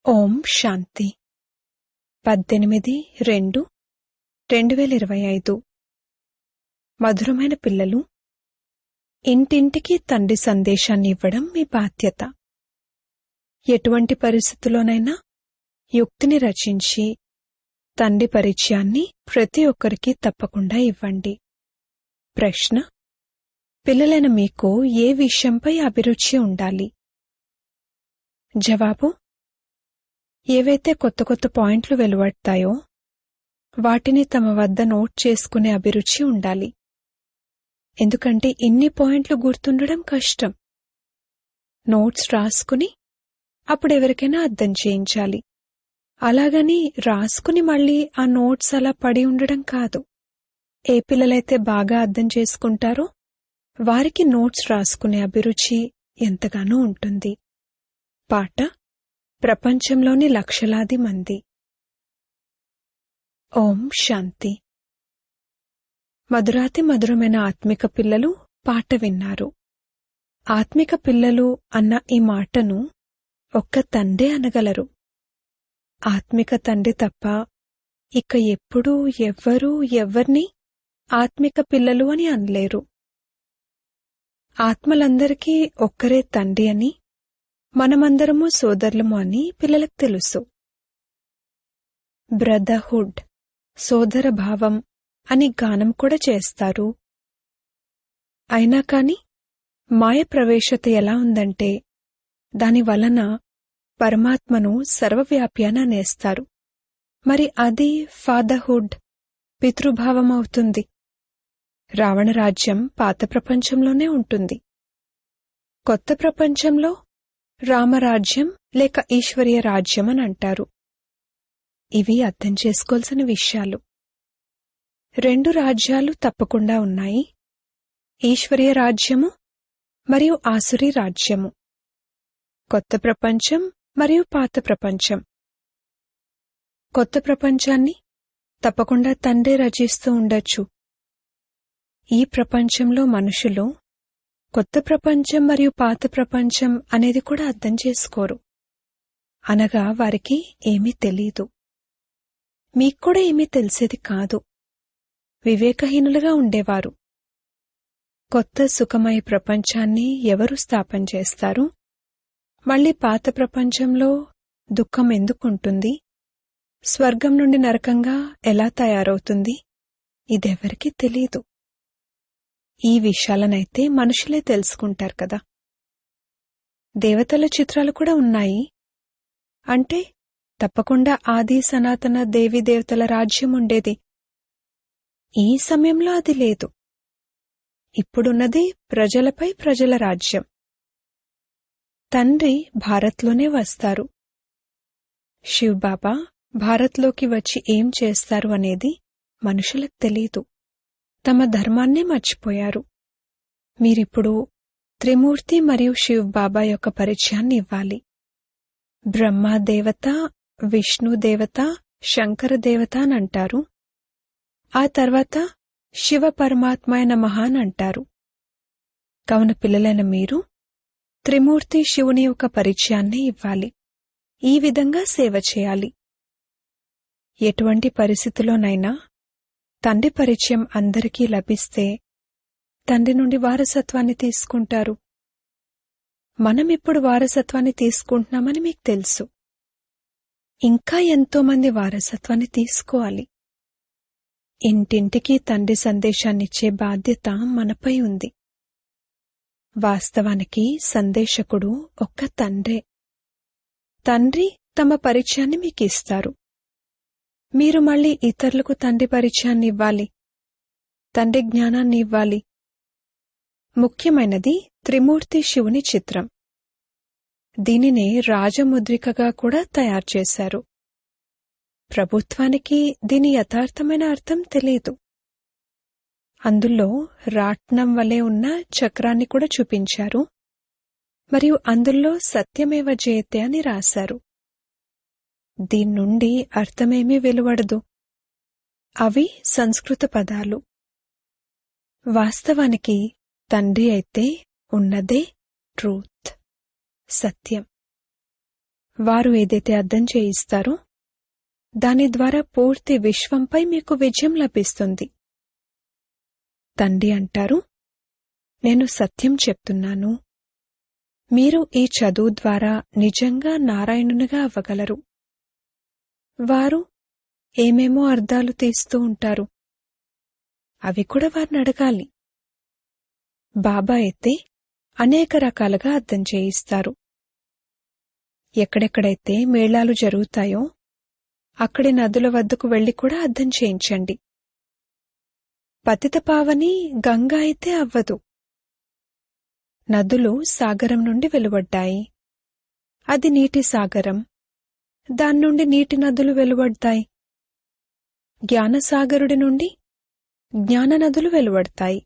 ఓం శాంతి 18/2/2025 మధురమైన పిల్లలు, ఇంటింటికి తండ్రి సందేశాన్ని ఇవ్వడం మీ బాధ్యత. ఎటువంటి పరిస్థితుల్లోనైనా యుక్తిని రచించి తండ్రి పరిచయాన్ని ప్రతి ఒక్కరికి తప్పకుండా ఇవ్వండి. ప్రశ్న: పిల్లలైన మీకు ఏ విషయంపై అభిరుచి ఉండాలి? జవాబు: ఏవైతే కొత్త కొత్త పాయింట్లు వెలువడతాయో వాటిని తమ వద్ద నోట్ చేసుకునే అభిరుచి ఉండాలి. ఎందుకంటే ఇన్ని పాయింట్లు గుర్తుండడం కష్టం. నోట్స్ రాసుకుని అప్పుడెవరికైనా అర్థం చేయించాలి. అలాగని రాసుకుని మళ్ళీ ఆ నోట్స్ అలా పడి ఉండడం కాదు. ఏ పిల్లలైతే బాగా అర్థం చేసుకుంటారో వారికి నోట్స్ రాసుకునే అభిరుచి ఎంతగానో ఉంటుంది. పాట: ప్రపంచంలోని లక్షలాది మంది. ఓం శాంతి. మధురాతి మధురమైన ఆత్మిక పిల్లలు పాట విన్నారు. ఆత్మిక పిల్లలు అన్న ఈ మాటను ఒక్క తండ్రే అనగలరు. ఆత్మిక తండ్రి తప్ప ఇక ఎప్పుడూ ఎవ్వరూ ఎవ్వర్నీ ఆత్మిక పిల్లలు అని అనలేరు. ఆత్మలందరికీ ఒక్కరే తండ్రి అని, మనమందరము సోదరులము అని పిల్లలకు తెలుసు. బ్రదర్హుడ్, సోదర భావం అని గానం కూడా చేస్తారు. అయినా కాని మాయ ప్రవేశత ఎలా ఉందంటే దాని వలన పరమాత్మను సర్వవ్యాప్యాన అనేస్తారు. మరి అది ఫాదర్హుడ్, పితృభావం అవుతుంది. రావణ రాజ్యం పాత ప్రపంచంలోనే ఉంటుంది. కొత్త ప్రపంచంలో రామరాజ్యం లేక ఈశ్వరీయ రాజ్యం అని అంటారు. ఇవి అర్థం చేసుకోవాల్సిన విషయాలు. రెండు రాజ్యాలు తప్పకుండా ఉన్నాయి: ఈశ్వరీయ రాజ్యము మరియు ఆసురీ రాజ్యము. కొత్త ప్రపంచం మరియు పాత ప్రపంచం. కొత్త ప్రపంచాన్ని తప్పకుండా తండ్రే రచిస్తూ ఉండొచ్చు. ఈ ప్రపంచంలో మనుషులు కొత్త ప్రపంచం మరియు పాత ప్రపంచం అనేది కూడా అర్థం చేసుకోరు. అనగా వారికి ఏమీ తెలీదు. మీక్కూడా ఏమీ తెలిసేది కాదు. వివేకహీనులుగా ఉండేవారు. కొత్త సుఖమయ ప్రపంచాన్ని ఎవరు స్థాపన చేస్తారు? మళ్ళీ పాత ప్రపంచంలో దుఃఖం ఎందుకుంటుంది? స్వర్గం నుండి నరకంగా ఎలా తయారవుతుంది? ఇదెవరికీ తెలీదు. ఈ విషయాలనైతే మనుషులే తెలుసుకుంటారు కదా. దేవతల చిత్రాలు కూడా ఉన్నాయి. అంటే తప్పకుండా ఆది సనాతన దేవీ దేవతల రాజ్యం ఉండేది. ఈ సమయంలో అది లేదు. ఇప్పుడున్నది ప్రజలపై ప్రజల రాజ్యం. తండ్రి భారత్లోనే వస్తారు. శివబాబా భారత్లోకి వచ్చి ఏం చేస్తారు అనేది మనుషులకు తెలీదు. తమ ధర్మాన్నే మర్చిపోయారు. మీరిప్పుడు త్రిమూర్తి మరియు శివబాబా యొక్క పరిచయాన్ని ఇవ్వాలి. బ్రహ్మ దేవత, విష్ణు దేవత, శంకర దేవత అని అంటారు. ఆ తర్వాత శివ పరమాత్మాయ నమః అని అంటారు. కావున పిల్లలైన మీరు త్రిమూర్తి శివుని యొక్క పరిచయాన్ని ఇవ్వాలి. ఈ విధంగా సేవ చేయాలి. ఎటువంటి పరిస్థితిలోనైనా తండ్రి పరిచయం అందరికీ లభిస్తే తండ్రి నుండి వారసత్వాన్ని తీసుకుంటారు. మనమిప్పుడు వారసత్వాన్ని తీసుకుంటున్నామని మీకు తెలుసు. ఇంకా ఎంతోమంది వారసత్వాన్ని తీసుకోవాలి. ఇంటింటికి తండ్రి సందేశాన్నిచ్చే బాధ్యత మనపై ఉంది. వాస్తవానికి సందేశకుడు ఒక్క తండ్రే. తండ్రి తమ పరిచయాన్ని మీకు ఇస్తారు. మీరు మళ్ళీ ఇతరులకు తండ్రి పరిచయాన్ని ఇవ్వాలి. తండ్రి జ్ఞానాన్ని ఇవ్వాలి. ముఖ్యమైనది త్రిమూర్తి శివుని చిత్రం. దీనినే రాజముద్రికగా కూడా తయారు చేశారు. ప్రభుత్వానికి దీని యథార్థమైన అర్థం తెలీదు. అందులో రాట్నం వలె ఉన్న చక్రాన్ని కూడా చూపించారు. మరియు అందులో సత్యమేవ జయతే అని రాశారు. దీని నుండి అర్థమేమీ వెలువడదు. అవి సంస్కృత పదాలు. వాస్తవానికి తండ్రి అయితే ఉన్నదే ట్రూత్, సత్యం. వారు ఏదైతే అర్థం చేయిస్తారో దాని ద్వారా పూర్తి విశ్వంపై మీకు విజయం లభిస్తుంది. తండ్రి అంటారు, నేను సత్యం చెప్తున్నాను. మీరు ఈ చదువు ద్వారా నిజంగా నారాయణునిగా అవ్వగలరు. వారు ఏమేమో అర్థాలు తీస్తూ ఉంటారు. అవి కూడా వారిని అడగాలి. బాబా అయితే అనేక రకాలుగా అర్థం చేయిస్తారు. ఎక్కడెక్కడైతే మేళాలు జరుగుతాయో అక్కడి నదుల వద్దకు వెళ్లి కూడా అర్థం చేయించండి. పతితపావని గంగా అయితే అవ్వదు. నదులు సాగరం నుండి వెలువడ్డాయి. అది నీటి సాగరం. దాన్నుండి నీటి నదులు వెలువడ్డాయి. జ్ఞానసాగరుడి నుండి జ్ఞాన నదులు వెలువడతాయి.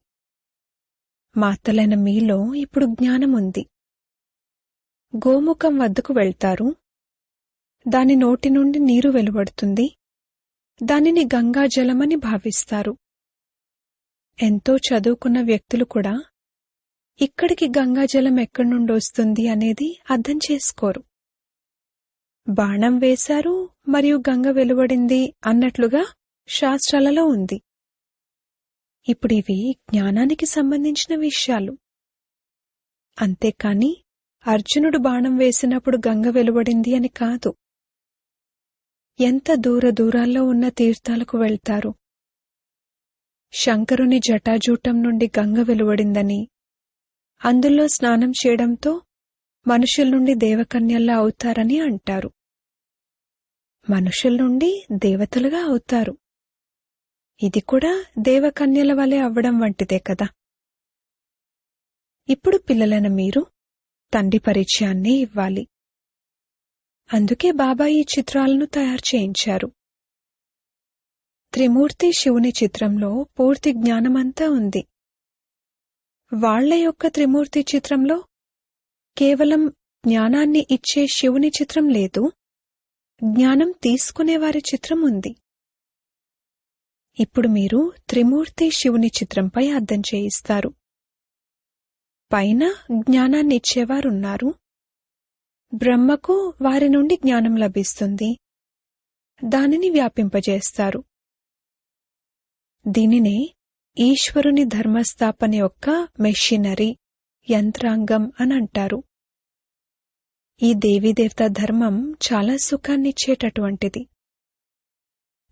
మాతలైన మీలో ఇప్పుడు జ్ఞానముంది. గోముఖం వద్దకు వెళ్తారు. దాని నోటి నుండి నీరు వెలువడుతుంది. దానిని గంగాజలమని భావిస్తారు. ఎంతో చదువుకున్న వ్యక్తులు కూడా ఇక్కడికి గంగాజలం ఎక్కడి నుండి వస్తుంది అనేది అర్థం చేసుకోరు. బాణం వేశారు మరియు గంగ వెలువడింది అన్నట్లుగా శాస్త్రాలలో ఉంది. ఇప్పుడివి జ్ఞానానికి సంబంధించిన విషయాలు. అంతేకాని అర్జునుడు బాణం వేసినప్పుడు గంగ వెలువడింది అని కాదు. ఎంత దూరాల్లో ఉన్న తీర్థాలకు వెళ్తారు. శంకరుని జటాజూటం నుండి గంగ వెలువడిందని, అందులో స్నానం చేయడంతో మనుషుల నుండి దేవకన్యల్లా అవుతారని అంటారు. మనుషుల నుండి దేవతలుగా అవుతారు. ఇది కూడా దేవకన్యల వలె అవ్వడం వంటిదే కదా. ఇప్పుడు పిల్లలైన మీరు తండ్రి పరిచయాన్ని ఇవ్వాలి. అందుకే బాబా ఈ చిత్రాలను తయారు చేయించారు. త్రిమూర్తి శివుని చిత్రంలో పూర్తి జ్ఞానమంతా ఉంది. వాళ్ల యొక్క త్రిమూర్తి చిత్రంలో కేవలం జ్ఞానాన్ని ఇచ్చే శివుని చిత్రం లేదు, జ్ఞానం తీసుకునేవారి చిత్రం ఉంది. ఇప్పుడు మీరు త్రిమూర్తి శివుని చిత్రంపై అర్థం చేయిస్తారు. పైన జ్ఞానాన్ని ఇచ్చేవారున్నారు. బ్రహ్మకు వారి నుండి జ్ఞానం లభిస్తుంది. దానిని వ్యాపింపజేస్తారు. దీనినే ఈశ్వరుని ధర్మస్థాపన యొక్క మెషినరీ, యంత్రాంగం అని అంటారు. ఈ దేవీదేవతా ధర్మం చాలా సుఖాన్నిచ్చేటటువంటిది.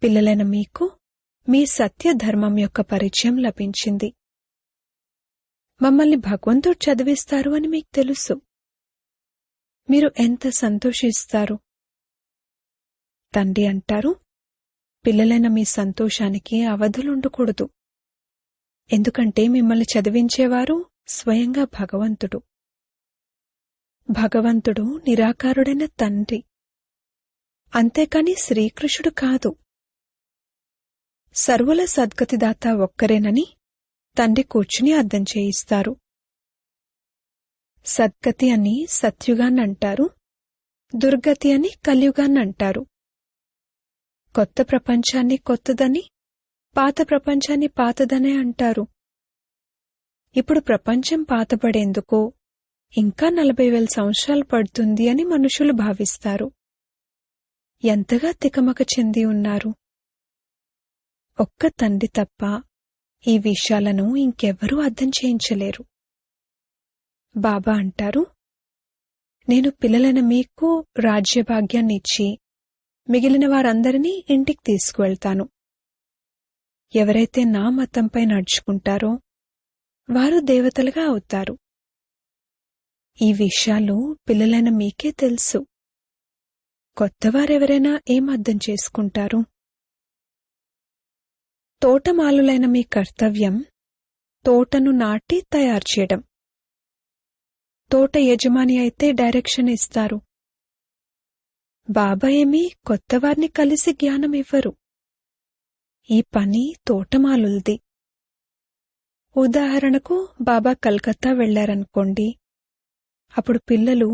పిల్లలైన మీకు మీ సత్య ధర్మం యొక్క పరిచయం లభించింది. మమ్మల్ని భగవంతుడు చదివిస్తారు అని మీకు తెలుసు. మీరు ఎంత సంతోషిస్తారు. తండ్రి అంటారు, పిల్లలైన మీ సంతోషానికి అవధులుండకూడదు. ఎందుకంటే మిమ్మల్ని చదివించేవారు స్వయంగా భగవంతుడు. భగవంతుడు నిరాకారుడైన తండ్రి, అంతేకాని శ్రీకృష్ణుడు కాదు. సర్వుల సద్గతిదాత ఒక్కరేనని తండ్రి కూర్చుని అర్థం చేయిస్తారు. సద్గతి అని సత్యుగాన్నంటారు, దుర్గతి అని కలియుగాన్నంటారు. కొత్త ప్రపంచాన్ని కొత్తదని, పాత ప్రపంచాన్ని పాతదనే అంటారు. ఇప్పుడు ప్రపంచం పాతబడేందుకు ఇంకా 40,000 సంవత్సరాలు పడుతుంది అని మనుషులు భావిస్తారు. ఎంతగా తికమక చెంది ఉన్నారు. ఒక్క తండ్రి తప్ప ఈ విషయాలను ఇంకెవ్వరూ అర్థం చేయించలేరు. బాబా అంటారు, నేను పిల్లలైన మీకు రాజ్యభాగ్యాన్ని ఇచ్చి మిగిలిన వారందరినీ ఇంటికి తీసుకువెళ్తాను. ఎవరైతే నా మతంపై నడుచుకుంటారో వారు దేవతలుగా అవుతారు. ఈ విషయాలు పిల్లలైన మీకే తెలుసు. కొత్తవారెవరైనా ఏం అర్థం చేసుకుంటారు? తోటమాలులైన మీ కర్తవ్యం తోటను నాటి తయారు చేయడం. తోట యజమాని అయితే డైరెక్షన్ ఇస్తారు. బాబా ఏమీ కొత్తవారిని కలిసి జ్ఞానం ఇవ్వరు. ఈ పని తోటమాలులది. ఉదాహరణకు బాబా కలకత్తా వెళ్లారనుకోండి. అప్పుడు పిల్లలు,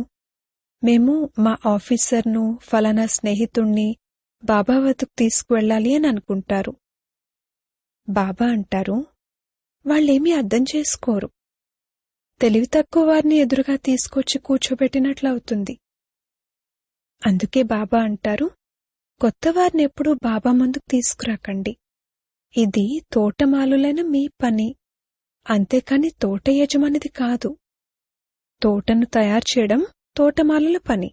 మేము మా ఆఫీసర్ను, ఫలానా స్నేహితుణ్ణి బాబా వద్దకు తీసుకువెళ్లాలి అని అనుకుంటారు. బాబా అంటారు, వాళ్ళేమీ అర్థం చేసుకోరు. తెలివి తక్కువ వారిని ఎదురుగా తీసుకొచ్చి కూర్చోబెట్టినట్లవుతుంది. అందుకే బాబా అంటారు, కొత్తవారినెప్పుడూ బాబా ముందుకు తీసుకురాకండి. ఇది తోటమాలులైన మీ పని, అంతేకాని తోట యజమానిది కాదు. తోటను తయారు చేయడం తోటమాలుల పని.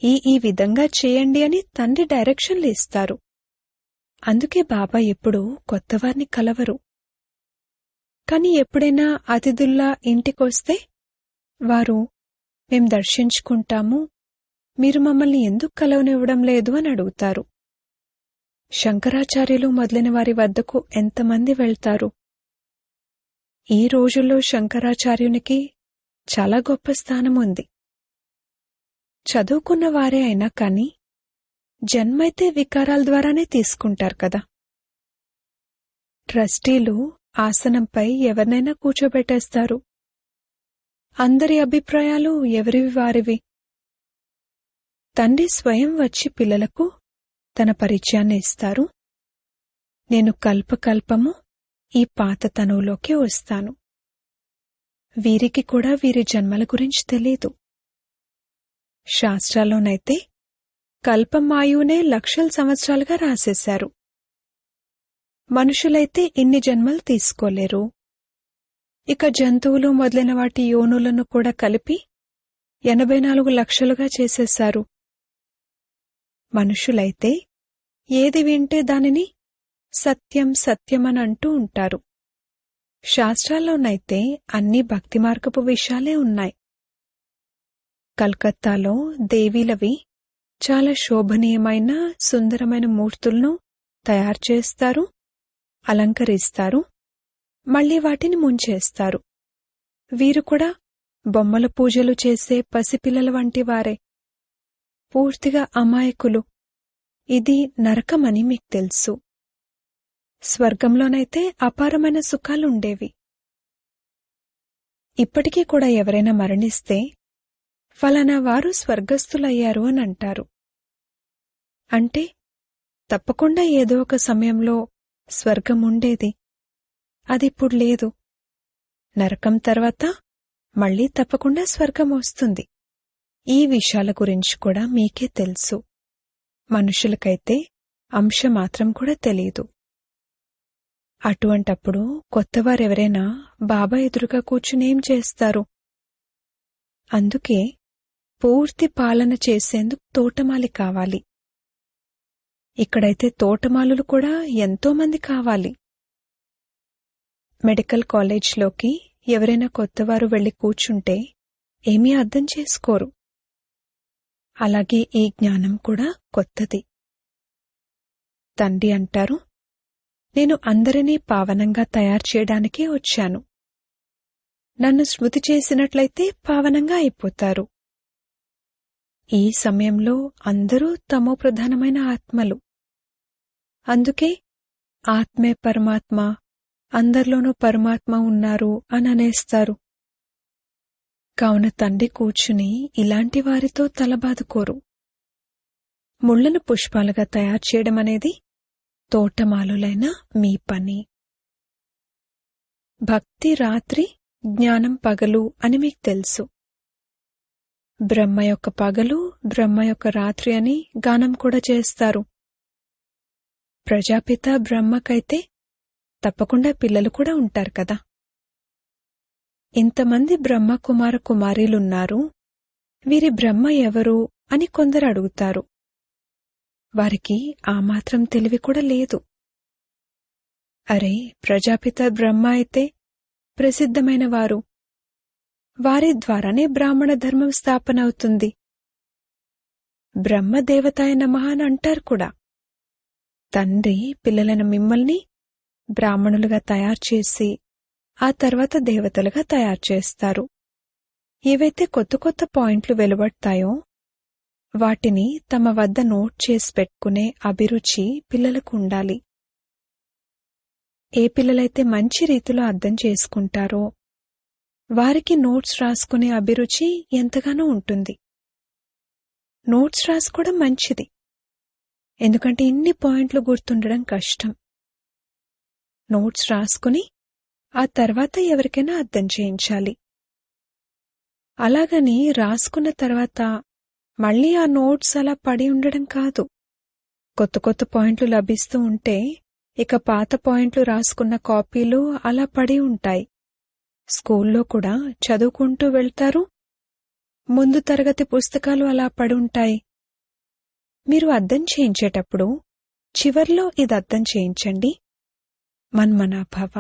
ఈ విధంగా చేయండి అని తండ్రి డైరెక్షన్లు ఇస్తారు. అందుకే బాబా ఎప్పుడూ కొత్తవారిని కలవరు. కాని ఎప్పుడైనా అతిథుల్లా ఇంటికొస్తే వారు, మేం దర్శించుకుంటాము, మీరు మమ్మల్ని ఎందుకు కలవనివ్వడం లేదు అని అడుగుతారు. శంకరాచార్యులు మొదలైన వారి వద్దకు ఎంతమంది వెళ్తారు? ఈ రోజుల్లో శంకరాచార్యునికి చాలా గొప్ప స్థానం ఉంది. చదువుకున్న వారే అయినా కాని జన్మైతే వికారాల ద్వారానే తీసుకుంటారు కదా. ట్రస్టీలు ఆసనంపై ఎవరినైనా కూర్చోబెట్టేస్తారు. అందరి అభిప్రాయాలు ఎవరివి వారివి. తండ్రి స్వయం వచ్చి పిల్లలకు తన పరిచయాన్ని ఇస్తారు. నేను కల్పకల్పము ఈ పాత తనువులోకి వస్తాను. వీరికి కూడా వీరి జన్మల గురించి తెలీదు. శాస్త్రాల్లోనైతే కల్పమాయువునే లక్షల సంవత్సరాలుగా రాసేశారు. మనుషులైతే ఇన్ని జన్మలు తీసుకోలేరు. ఇక జంతువులు మొదలైన వాటి యోనులను కూడా కలిపి 84 లక్షలుగా చేసేశారు. మనుషులైతే ఏది వింటే దానిని సత్యం సత్యమని అంటూ ఉంటారు. శాస్త్రాల్లోనైతే అన్ని భక్తి మార్గపు విషయాలే ఉన్నాయి. కల్కత్తాలో దేవీలవి చాలా శోభనీయమైన సుందరమైన మూర్తులను తయారు చేస్తారు, అలంకరిస్తారు, మళ్లీ వాటిని ముంచేస్తారు. వీరు కూడా బొమ్మల పూజలు చేసే పసిపిల్లల వంటి వారే. పూర్తిగా అమాయకులు. ఇది నరకమని మీకు తెలుసు. స్వర్గంలోనైతే అపారమైన సుఖాలుండేవి. ఇప్పటికీ కూడా ఎవరైనా మరణిస్తే ఫలానా వారు స్వర్గస్థులయ్యారు అని అంటారు. అంటే తప్పకుండా ఏదో ఒక సమయంలో స్వర్గం ఉండేది, అదిప్పుడు లేదు. నరకం తర్వాత మళ్లీ తప్పకుండా స్వర్గం వస్తుంది. ఈ విషయాల గురించి కూడా మీకే తెలుసు. మనుషులకైతే అంశమాత్రం కూడా తెలీదు. అటువంటప్పుడు కొత్తవారెవరైనా బాబా ఎదురుగా కూర్చునేం చేస్తారు? అందుకే పూర్తి పాలన చేసేందుకు తోటమాలి కావాలి. ఇక్కడైతే తోటమాలులు కూడా ఎంతోమంది కావాలి. మెడికల్ కాలేజ్లోకి ఎవరైనా కొత్తవారు వెళ్లి కూర్చుంటే ఏమీ అర్థం చేసుకోరు. అలాగే ఈ జ్ఞానం కూడా కొత్తది. తండ్రి అంటారు, నేను అందరినీ పావనంగా తయారు చేయడానికే వచ్చాను. నన్ను స్మృతి చేసినట్లయితే పావనంగా అయిపోతారు. ఈ సమయంలో అందరూ తమో ప్రధానమైన ఆత్మలు. అందుకే ఆత్మే పరమాత్మ, అందరిలోనూ పరమాత్మ ఉన్నారు అని అనేస్తారు. కావున తండ్రి కూర్చుని ఇలాంటి వారితో తలబాదుకోరు. ముళ్లను పుష్పాలుగా తయారు చేయడమనేది తోటమాలులైన మీ పని. భక్తి రాత్రి, జ్ఞానం పగలు అని మీకు తెలుసు. బ్రహ్మ యొక్క పగలు, బ్రహ్మ యొక్క రాత్రి అని గానం కూడా చేస్తారు. ప్రజాపిత బ్రహ్మకైతే తప్పకుండా పిల్లలు కూడా ఉంటారు కదా. ఇంతమంది బ్రహ్మ కుమార కుమారీలున్నారు, వీరి బ్రహ్మ ఎవరు అని కొందరు అడుగుతారు. వారికి ఆ మాత్రం తెలివి కూడా లేదు. అరే, ప్రజాపిత బ్రహ్మ అయితే ప్రసిద్ధమైన వారు, వారి ద్వారానే బ్రాహ్మణ ధర్మం స్థాపన అవుతుంది. బ్రహ్మదేవతాయ నమః అని అంటారు కూడా. తండ్రి పిల్లలైన మిమ్మల్ని బ్రాహ్మణులుగా తయారు చేసి ఆ తర్వాత దేవతలుగా తయారు చేస్తారు. ఏవైతే కొత్త కొత్త పాయింట్లు వెలువడతాయో వాటిని తమ వద్ద నోట్ చేసి పెట్టుకునే అభిరుచి పిల్లలకు ఉండాలి. ఏ పిల్లలైతే మంచి రీతిలో అర్థం చేసుకుంటారో వారికి నోట్స్ రాసుకునే అభిరుచి ఎంతగానో ఉంటుంది. నోట్స్ రాసుకోవడం మంచిది, ఎందుకంటే ఇన్ని పాయింట్లు గుర్తుండడం కష్టం. నోట్స్ రాసుకుని ఆ తర్వాత ఎవరికైనా అర్థం చేయించాలి. అలాగని రాసుకున్న తర్వాత మళ్ళీ ఆ నోట్స్ అలా పడి ఉండడం కాదు. కొత్త కొత్త పాయింట్లు లభిస్తూ ఉంటే ఇక పాత పాయింట్లు రాసుకున్న కాపీలు అలా పడి ఉంటాయి. స్కూల్లో కూడా చదువుకుంటూ వెళ్తారు, ముందు తరగతి పుస్తకాలు అలా పడి ఉంటాయి. మీరు అద్దం చేయించేటప్పుడు చివర్లో ఇది అద్దం చేయించండి. మన్మనాభవ.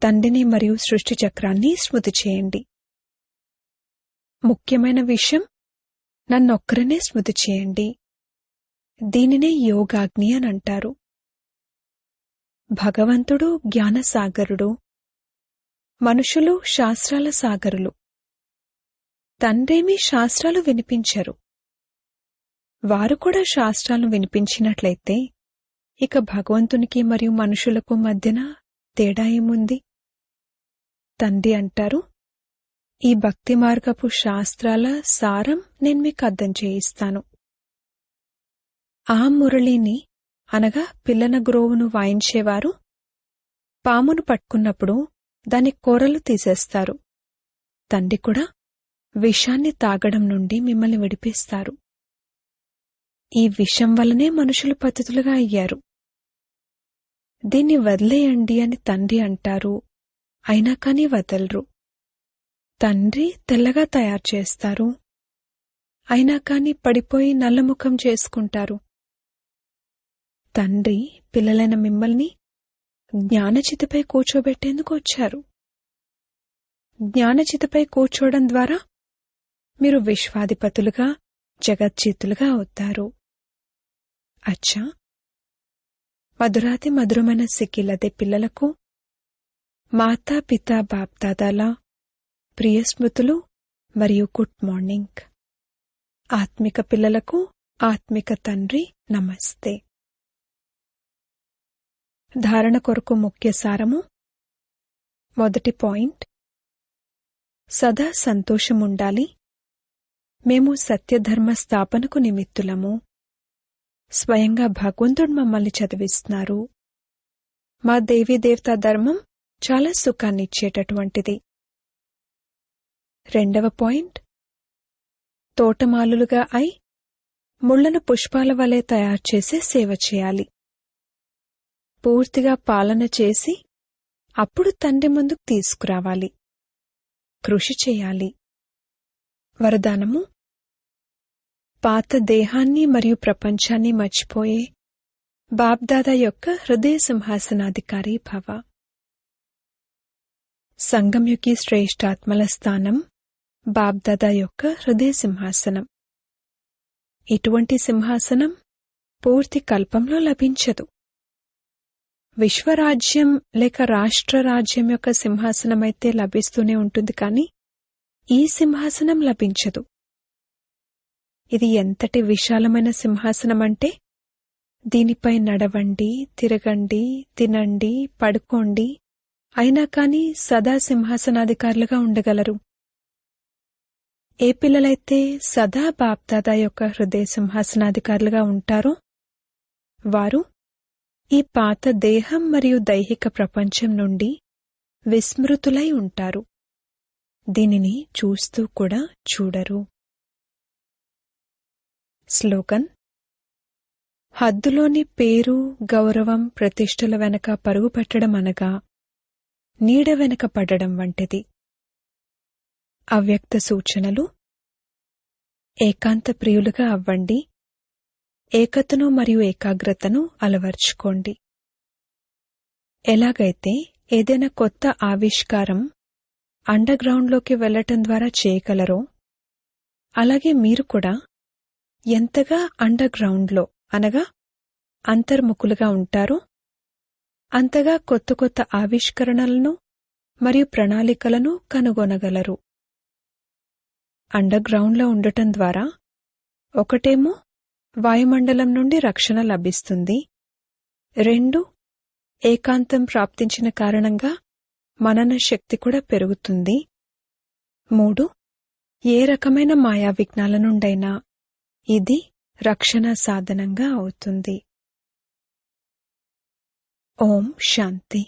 తండ్రిని మరియు సృష్టి చక్రాన్ని స్మృతి చేయండి. ముఖ్యమైన విషయం, నన్నొక్కరనే స్మృతి చేయండి. దీనినే యోగాగ్ని అని అంటారు. భగవంతుడు జ్ఞానసాగరుడు, మనుషులు శాస్త్రాల సాగరులు. తండ్రేమీ శాస్త్రాలు వినిపించరు. వారు కూడా శాస్త్రాలను వినిపించినట్లయితే ఇక భగవంతునికి మరియు మనుషులకు మధ్యన తేడా ఏముంది? తండ్రి అంటారు, ఈ భక్తి మార్గపు శాస్త్రాల సారం నేను మీకు అర్థం చేయిస్తాను. ఆ మురళిని అనగా పిల్లన గ్రోవును వాయించేవారు పామును పట్టుకున్నప్పుడు దాని కూరలు తీసేస్తారు. తండ్రి కూడా విషాన్ని తాగడం నుండి మిమ్మల్ని విడిపిస్తారు. ఈ విషం వల్లనే మనుషులు పతితులుగా అయ్యారు. దీన్ని వదిలేయండి అని తండ్రి అంటారు, అయినా కానీ వదలరు. తండ్రి తెల్లగా తయారు చేస్తారు, అయినా కాని పడిపోయి నల్లముఖం చేసుకుంటారు. తండ్రి పిల్లలైన మిమ్మల్ని జ్ఞానచితిపై కూర్చోబెట్టేందుకు వచ్చారు. జ్ఞానచితిపై కూర్చోవడం ద్వారా మీరు విశ్వాధిపతులుగా జగజ్జీతులుగా అవుతారు. అచ్చా, మధురాతి మధురమైన సిక్కిలదే పిల్లలకు మాతా పితా బాప్దాదాల ప్రియ స్మృతులు మరియు గుడ్ మార్నింగ్. ఆత్మిక పిల్లలకు ఆత్మిక తండ్రి నమస్తే. ధారణ కొరకు ముఖ్య సారము. మొదటి పాయింట్, సదా సంతోషముండాలి. మేము సత్యధర్మ స్థాపనకు నిమిత్తులము. స్వయంగా భగవంతుడు మమ్మల్ని చదివిస్తున్నారు. మా దేవీదేవతా ధర్మం చాలా సుఖాన్నిచ్చేటటువంటిది. రెండవ పాయింట్, తోటమాలులుగా అయి ముళ్లను పుష్పాల వలె తయారు చేసే సేవ చేయాలి. పూర్తిగా పాలన చేసి అప్పుడు తండ్రి ముందుకు తీసుకురావాలి. కృషి చేయాలి. వరదానము, పాత దేహాన్ని మరియు ప్రపంచాన్ని మర్చిపోయే బాప్దాదా యొక్క హృదయ సింహాసనాధికారి భవ. సంగంయుకి శ్రేష్ఠాత్మల స్థానం బాప్దాదా యొక్క హృదయ సింహాసనం. ఇటువంటి సింహాసనం పూర్తి కల్పంలో లభించదు. విశ్వరాజ్యం లేక రాష్ట్ర రాజ్యం యొక్క సింహాసనమైతే లభిస్తూనే ఉంటుంది, కానీ ఈ సింహాసనం లభించదు. ఇది ఎంతటి విశాలమైన సింహాసనమంటే దీనిపై నడవండి, తిరగండి, తినండి, పడుకోండి, అయినా కాని సదా సింహాసనాధికారులుగా ఉండగలరు. ఏ పిల్లలైతే సదా బాప్దాదా యొక్క హృదయ సింహాసనాధికారులుగా ఉంటారో వారు ఈ పాత దేహం మరియు దైహిక ప్రపంచం నుండి విస్మృతులై ఉంటారు. దీనిని చూస్తూ కూడా చూడరు. స్లోగన్: హద్దులోని పేరు, గౌరవం, ప్రతిష్టల వెనక పరుగు పెట్టడం అనగా నీడ వెనక పడడం వంటిది. అవ్యక్త సూచనలు: ఏకాంత ప్రియులుగా అవ్వండి. ఏకతను మరియు ఏకాగ్రతను అలవర్చుకోండి. ఎలాగైతే ఏదైనా కొత్త ఆవిష్కారం అండర్గ్రౌండ్లోకి వెళ్లటం ద్వారా చేయగలరో, అలాగే మీరు కూడా ఎంతగా అండర్గ్రౌండ్లో అనగా అంతర్ముఖులుగా ఉంటారో అంతగా కొత్త కొత్త ఆవిష్కరణలను మరియు ప్రణాళికలను కనుగొనగలరు. అండర్గ్రౌండ్లో ఉండటం ద్వారా ఒకటేమో వాయుమండలం నుండి రక్షణ లభిస్తుంది, 2 ఏకాంతం ప్రాప్తించిన కారణంగా మనన శక్తి కూడా పెరుగుతుంది, 3 ఏ రకమైన మాయా విఘ్నాల నుండైనా ఇది రక్షణ సాధనంగా అవుతుంది. ఓం శాంతి.